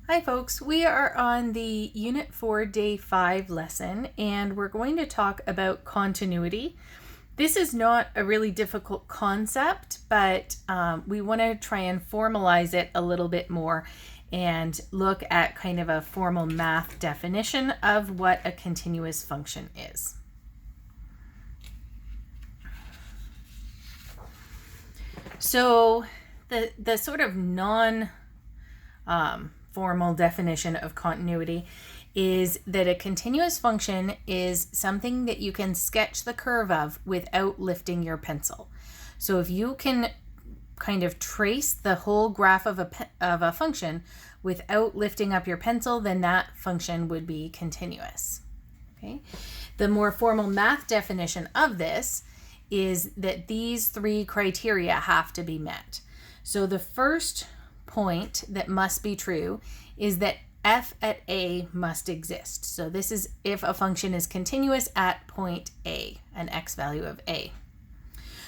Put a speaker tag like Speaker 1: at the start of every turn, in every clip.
Speaker 1: Hi folks, we are on the Unit 4 Day 5 lesson and we're going to talk about continuity. This is not a really difficult concept, but we want to try and formalize it a little bit more and look at kind of a formal math definition of what a continuous function is. So the sort of formal definition of continuity is that a continuous function is something that you can sketch the curve of without lifting your pencil. So if you can kind of trace the whole graph of a function without lifting up your pencil, then that function would be continuous. Okay. The more formal math definition of this is that these three criteria have to be met. So the first point that must be true is that f at a must exist. So this is if a function is continuous at point a, an x value of a.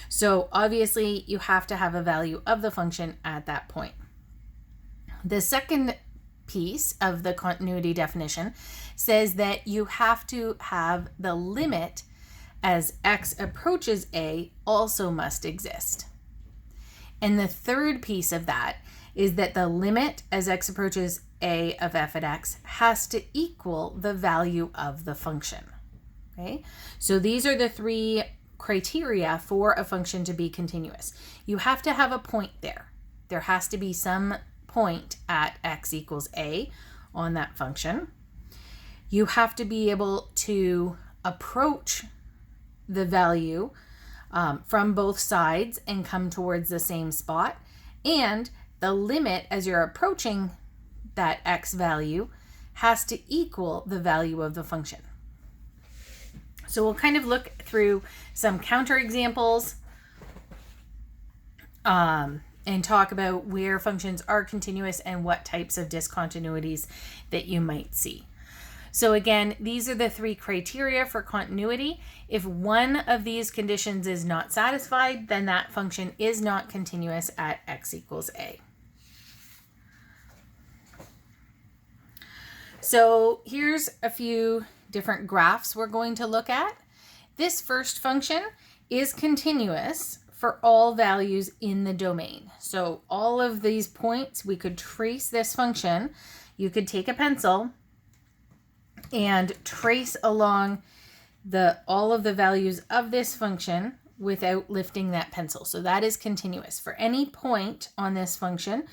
Speaker 1: So obviously you have to have a value of the function at that point. The second piece of the continuity definition says that you have to have the limit as x approaches a also must exist. And the third piece of that is that the limit as x approaches a of f at x has to equal the value of the function. Okay, so these are the three criteria for a function to be continuous. You have to have a point there. There has to be some point at x equals a on that function. You have to be able to approach the value from both sides and come towards the same spot, and the limit as you're approaching that x value has to equal the value of the function. So we'll kind of look through some counterexamples and talk about where functions are continuous and what types of discontinuities that you might see. So again, these are the three criteria for continuity. If one of these conditions is not satisfied, then that function is not continuous at x equals a. So here's a few different graphs we're going to look at. This first function is continuous for all values in the domain. So all of these points, we could trace this function. You could take a pencil and trace along all of the values of this function without lifting that pencil. So that is continuous. For any point on this function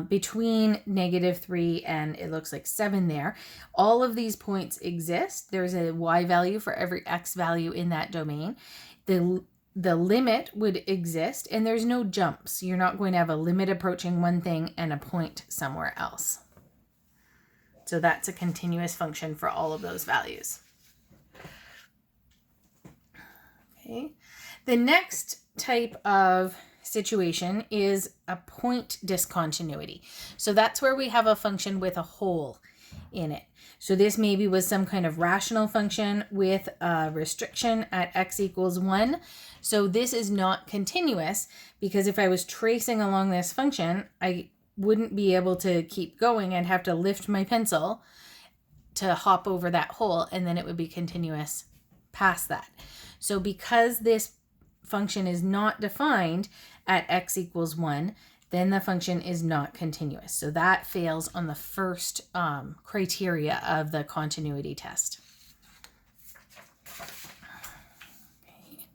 Speaker 1: between -3 and it looks like 7 there, all of these points exist. There's a y value for every x value in that domain. The limit would exist, and there's no jumps. You're not going to have a limit approaching one thing and a point somewhere else. So that's a continuous function for all of those values. Okay. The next type of situation is a point discontinuity. So that's where we have a function with a hole in it. So this maybe was some kind of rational function with a restriction at x equals 1. So this is not continuous because if I was tracing along this function, I wouldn't be able to keep going. I'd have to lift my pencil to hop over that hole, and then it would be continuous past that. So because this function is not defined at x equals 1, then the function is not continuous. So that fails on the first criteria of the continuity test. Okay.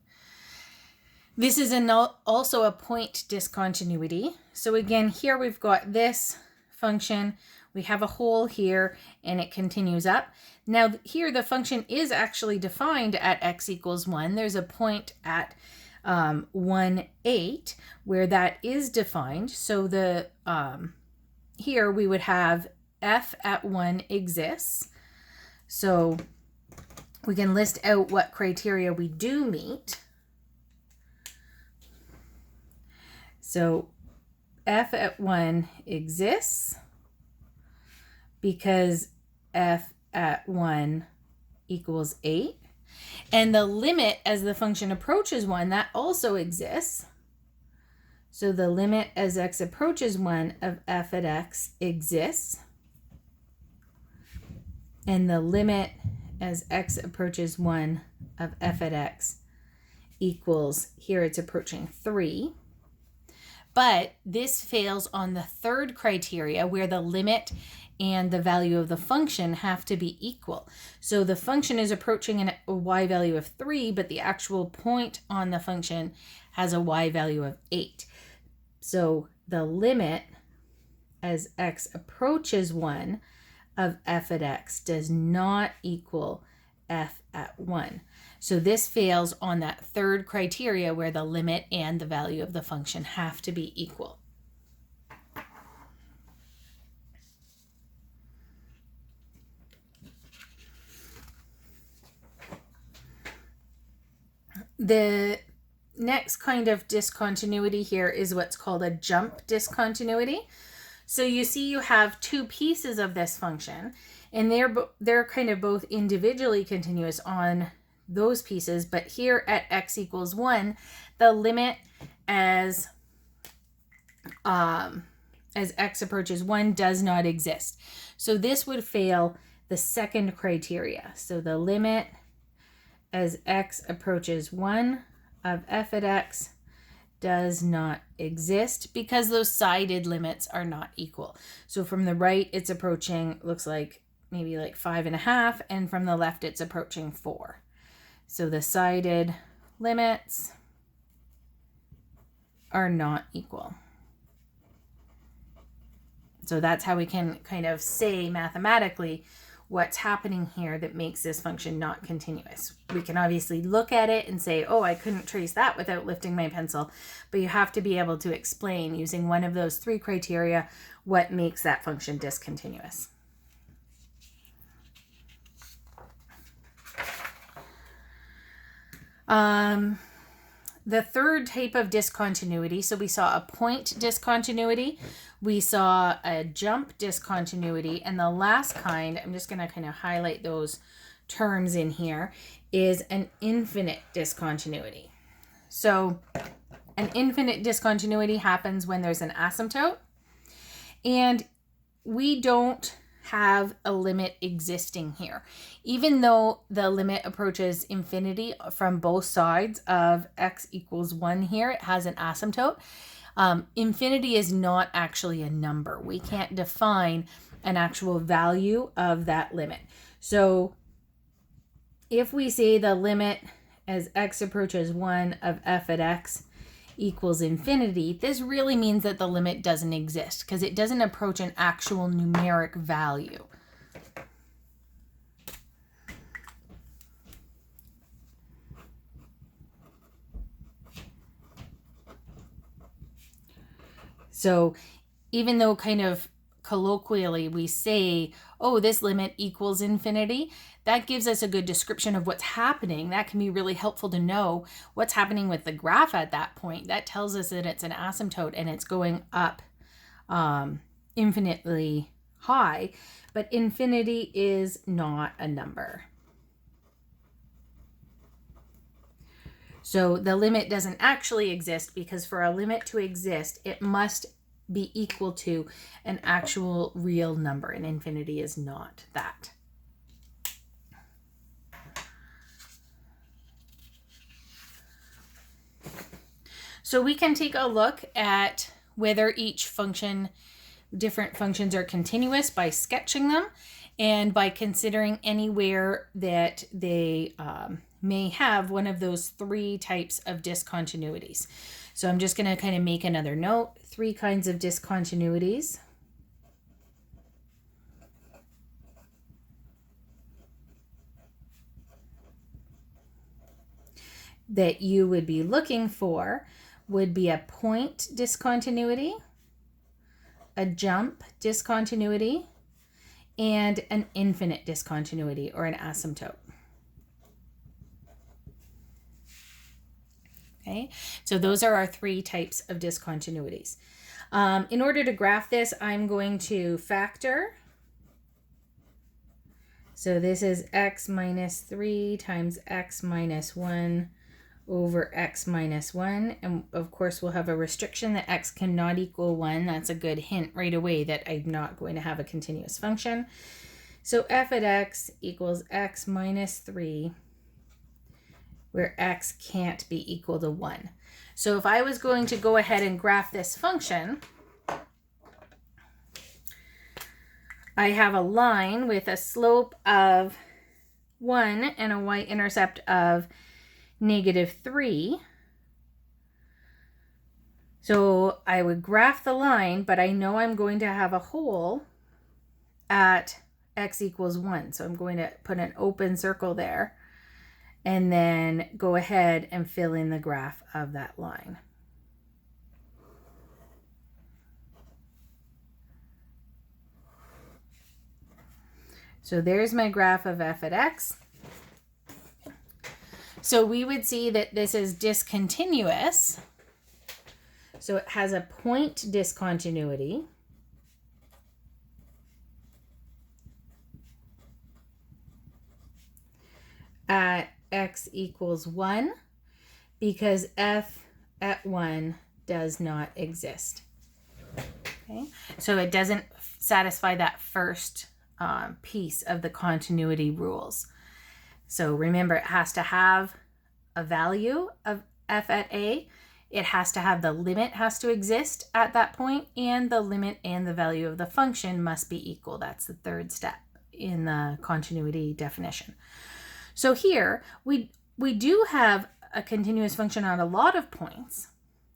Speaker 1: This is also a point discontinuity. So again, here we've got this function. We have a hole here and it continues up. Now here the function is actually defined at x equals 1. There's a point at 1, 8 where that is defined. So the here we would have f at 1 exists. So we can list out what criteria we do meet. So f at 1 exists because f at 1 equals 8. And the limit as the function approaches 1, that also exists. So the limit as x approaches 1 of f at x exists. and the limit as x approaches 1 of f at x equals, here it's approaching 3. But this fails on the third criteria where the limit and the value of the function have to be equal. So the function is approaching a y value of 3, but the actual point on the function has a y value of 8. So the limit as x approaches 1 of f at x does not equal f at 1. So this fails on that third criteria where the limit and the value of the function have to be equal. The next kind of discontinuity here is what's called a jump discontinuity. So you see you have two pieces of this function, and they're kind of both individually continuous on those pieces, but here at x equals 1, the limit as x approaches 1 does not exist. So this would fail the second criteria. So the limit as x approaches 1 of f at x does not exist because those sided limits are not equal. So from the right, it's approaching, looks like maybe like 5.5, and from the left, it's approaching 4. So the sided limits are not equal. So that's how we can kind of say mathematically what's happening here that makes this function not continuous. We can obviously look at it and say, oh, I couldn't trace that without lifting my pencil, but you have to be able to explain using one of those three criteria what makes that function discontinuous. The third type of discontinuity, so we saw a point discontinuity, we saw a jump discontinuity, and the last kind, I'm just going to kind of highlight those terms in here, is an infinite discontinuity. So an infinite discontinuity happens when there's an asymptote, and we don't have a limit existing here. Even though the limit approaches infinity from both sides of x equals 1 here, it has an asymptote. Infinity is not actually a number. We can't define an actual value of that limit. So if we say the limit as x approaches 1 of f at x equals infinity, this really means that the limit doesn't exist because it doesn't approach an actual numeric value. So even though kind of colloquially we say, oh, this limit equals infinity, that gives us a good description of what's happening. That can be really helpful to know what's happening with the graph at that point. That tells us that it's an asymptote and it's going up infinitely high, but infinity is not a number. So the limit doesn't actually exist because for a limit to exist, it must be equal to an actual real number, and infinity is not that. So we can take a look at whether each function, different functions are continuous by sketching them and by considering anywhere that they may have one of those three types of discontinuities. So I'm just going to kind of make another note, 3 kinds of discontinuities. That you would be looking for would be a point discontinuity, a jump discontinuity, and an infinite discontinuity or an asymptote. Okay, so those are our 3 types of discontinuities. In order to graph this, I'm going to factor. So this is x minus 3 times x minus 1 over x minus 1. And of course, we'll have a restriction that x cannot equal 1. That's a good hint right away that I'm not going to have a continuous function. So f at x equals x minus 3, where x can't be equal to 1. So if I was going to go ahead and graph this function, I have a line with a slope of 1 and a y-intercept of -3. So I would graph the line, but I know I'm going to have a hole at x equals 1. So I'm going to put an open circle there and then go ahead and fill in the graph of that line. So there's my graph of f at x. So we would see that this is discontinuous. So it has a point discontinuity. At x equals 1 because f at 1 does not exist. Okay, so it doesn't satisfy that first piece of the continuity rules. So remember, it has to have a value of f at a. It has to have the limit has to exist at that point, and the limit and the value of the function must be equal. That's the third step in the continuity definition. So here we do have a continuous function on a lot of points.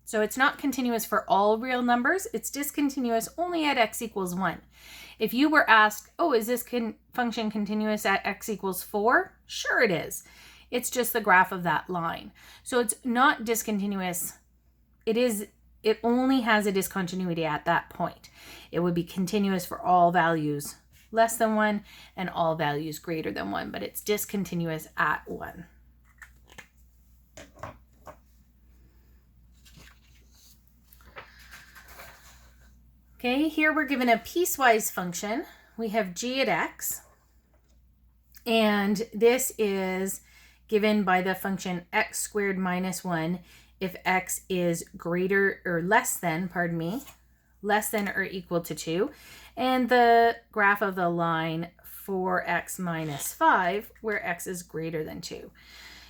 Speaker 1: So it's not continuous for all real numbers. It's discontinuous only at x equals 1. If you were asked, oh, is this function continuous at x equals 4? Sure it is. It's just the graph of that line. So it's not discontinuous. It only has a discontinuity at that point. It would be continuous for all values less than 1 and all values greater than 1, but it's discontinuous at 1. Okay, here we're given a piecewise function. We have g at x, and this is given by the function x squared minus 1 if x is greater or less than, less than or equal to 2, and the graph of the line 4x minus 5 where x is greater than 2.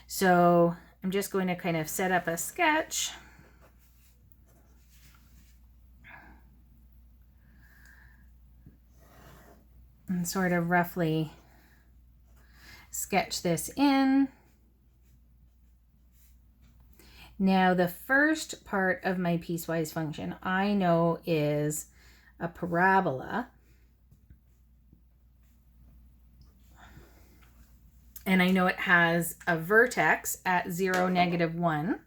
Speaker 1: So I'm just going to kind of set up a sketch. And sort of roughly sketch this in. Now the first part of my piecewise function I know is a parabola. And I know it has a vertex at 0, -1.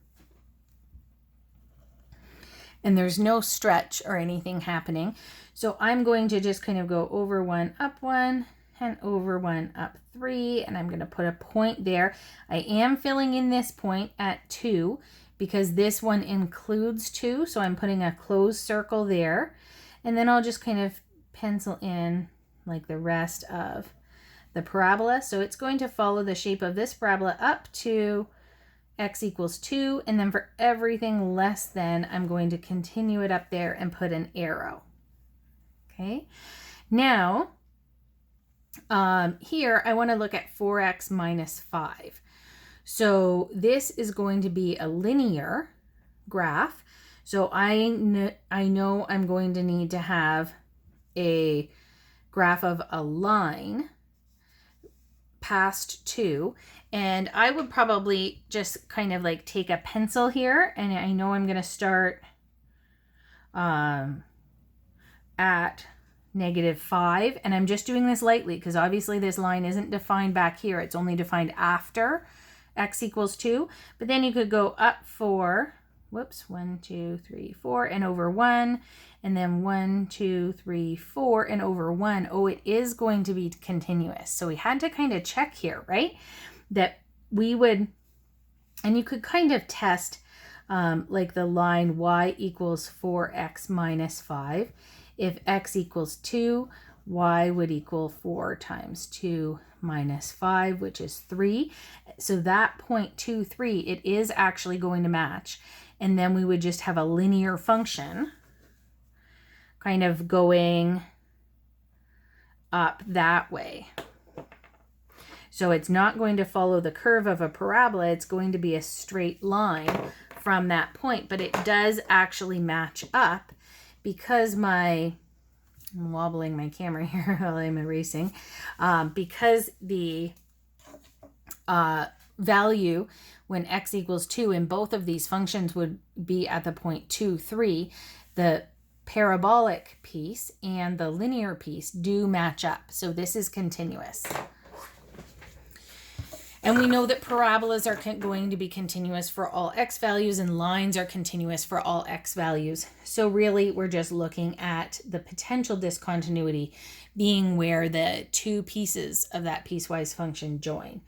Speaker 1: And there's no stretch or anything happening. So I'm going to just kind of go over 1, up 1, and over 1, up 3, and I'm going to put a point there. I am filling in this point at 2 because this one includes 2, so I'm putting a closed circle there. And then I'll just kind of pencil in like the rest of the parabola. So it's going to follow the shape of this parabola up to x equals 2, and then for everything less than, I'm going to continue it up there and put an arrow. Okay, now here I want to look at 4x minus 5. So this is going to be a linear graph. So I know I'm going to need to have a graph of a line past 2, and I would probably just kind of like take a pencil here, and I know I'm going to start at -5, and I'm just doing this lightly because obviously this line isn't defined back here. It's only defined after x equals 2, but then you could go up 4, 1, 2, 3, 4, and over 1, and then 1, 2, 3, 4, and over 1. Oh, it is going to be continuous. So we had to kind of check here, right? That we would, and you could kind of test like the line y equals 4x minus 5. If x equals 2, y would equal 4 times 2 minus 5, which is 3. So that 0.23, it is actually going to match. And then we would just have a linear function kind of going up that way. So it's not going to follow the curve of a parabola. It's going to be a straight line from that point, but it does actually match up because I'm wobbling my camera here while I'm erasing, because the value when x equals 2 in both of these functions would be at the point 2, 3, the parabolic piece and the linear piece do match up. So this is continuous. And we know that parabolas are going to be continuous for all x values and lines are continuous for all x values. So really we're just looking at the potential discontinuity being where the two pieces of that piecewise function join.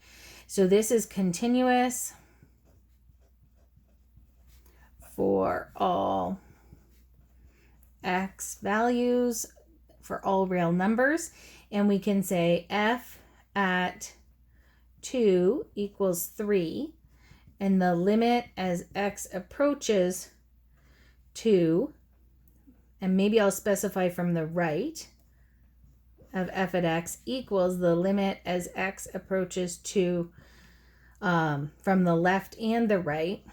Speaker 1: So this is continuous for all x values, for all real numbers. And we can say f at 2 equals 3, and the limit as x approaches 2, and maybe I'll specify from the right, of f at x equals the limit as x approaches 2 from the left and the right,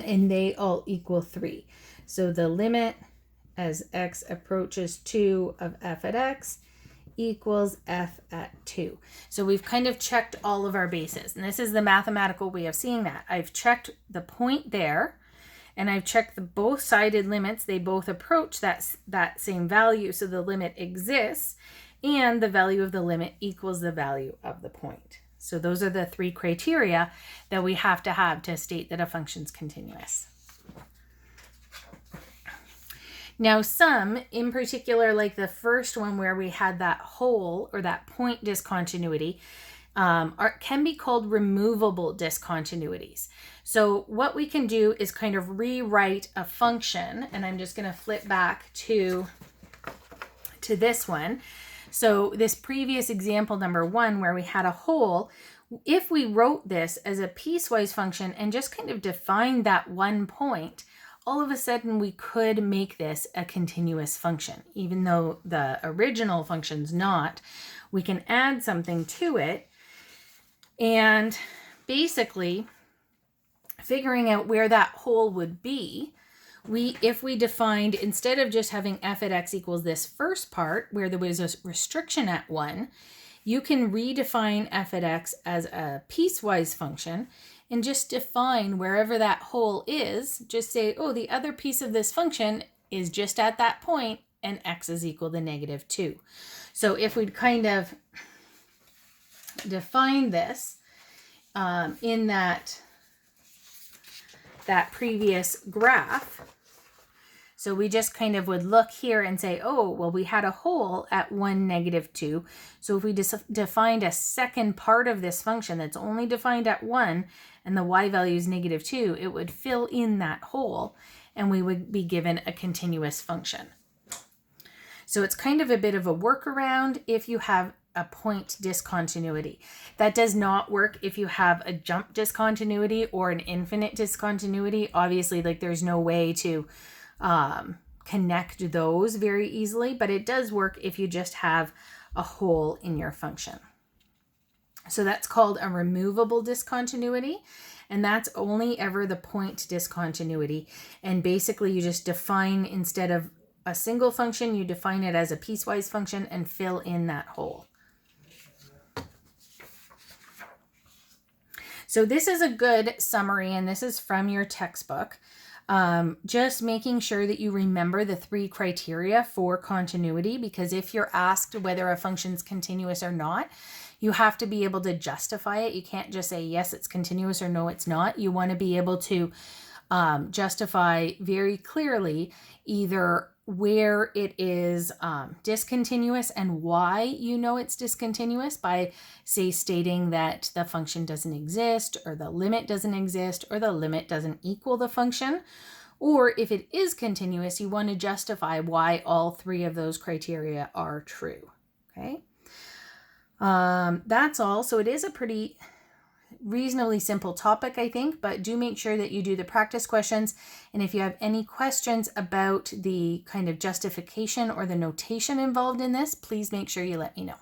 Speaker 1: and they all equal 3. So the limit as x approaches 2 of f at x equals f at 2. So we've kind of checked all of our bases, and this is the mathematical way of seeing that. I've checked the point there, and I've checked the both-sided limits. They both approach that same value, so the limit exists, and the value of the limit equals the value of the point. So those are the three criteria that we have to state that a function's continuous. Now some, in particular, like the first one where we had that hole or that point discontinuity, can be called removable discontinuities. So what we can do is kind of rewrite a function, and I'm just going to flip back to this one. So this previous example number 1 where we had a hole, if we wrote this as a piecewise function and just kind of defined that one point, all of a sudden we could make this a continuous function. Even though the original function's not, we can add something to it, and basically figuring out where that hole would be, if we defined, instead of just having f at x equals this first part where there was a restriction at 1, you can redefine f at x as a piecewise function and just define wherever that hole is. Just say, oh, the other piece of this function is just at that point, and x is equal to -2. So if we'd kind of define this in that previous graph, so we just kind of would look here and say, oh, well, we had a hole at 1, -2. So if we defined a second part of this function that's only defined at 1 and the y value is -2, it would fill in that hole and we would be given a continuous function. So it's kind of a bit of a workaround if you have a point discontinuity. That does not work if you have a jump discontinuity or an infinite discontinuity. Obviously, like there's no way to connect those very easily, but it does work if you just have a hole in your function. So that's called a removable discontinuity, and that's only ever the point discontinuity. And basically you just define, instead of a single function, you define it as a piecewise function and fill in that hole. So this is a good summary, and this is from your textbook. Just making sure that you remember the 3 criteria for continuity, because if you're asked whether a function's continuous or not, you have to be able to justify it. You can't just say, yes, it's continuous, or no, it's not. You want to be able to justify very clearly either where it is discontinuous and why you know it's discontinuous by, say, stating that the function doesn't exist, or the limit doesn't exist, or the limit doesn't equal the function. Or if it is continuous, you want to justify why all 3 of those criteria are true. Okay, that's all. So it is a pretty reasonably simple topic, I think, but do make sure that you do the practice questions. And if you have any questions about the kind of justification or the notation involved in this, please make sure you let me know.